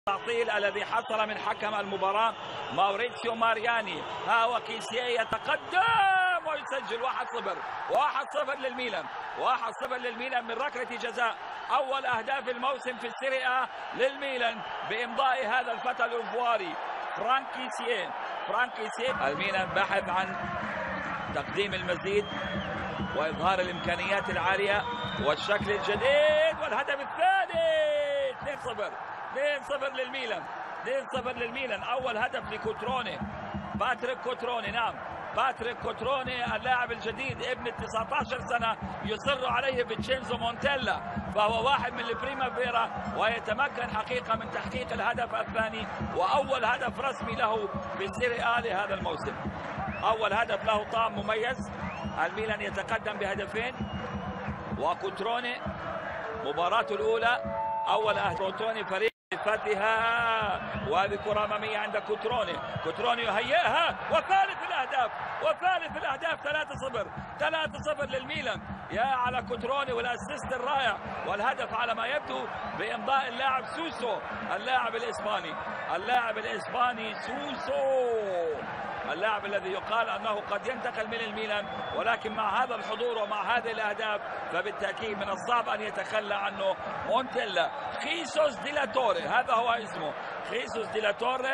التعطيل الذي حصل من حكم المباراة ماوريتسيو مارياني. ها هو كيسيه يتقدم ويسجل 1-0 للميلان، 1-0 للميلان من ركلة جزاء. أول أهداف الموسم في السيريا للميلان بإمضاء هذا الفتى الأوروغواري فرانك كيسيه. الميلان بحث عن تقديم المزيد وإظهار الإمكانيات العالية والشكل الجديد، والهدف الثاني 2-0 للميلان. 2-0 للميلان. أول هدف لكوتروني، باتريك كوتروني. نعم، باتريك كوتروني اللاعب الجديد ابن 19 سنة يصر عليه فيتشينزو مونتيلا، فهو واحد من البريمافيرا ويتمكن حقيقة من تحقيق الهدف الثاني وأول هدف رسمي له في السيريا لهذا الموسم. أول هدف له طعم مميز. الميلان يتقدم بهدفين وكوتروني مباراته الأولى أول أهداف كوتروني فريق فتها، وهذه كرة أمامية عند كوتروني يهيئها وثالث الأهداف 3-0 للميلان. يا على كوتروني والأسيست الرائع والهدف على ما يبدو بإمضاء اللاعب سوسو، اللاعب الإسباني سوسو، اللاعب الذي يقال أنه قد ينتقل من الميلان، ولكن مع هذا الحضور ومع هذه الأهداف فبالتأكيد من الصعب أن يتخلى عنه مونتيلا. خيسوس دي لا توري، هذا هو اسمه، خيسوس دي لا توري.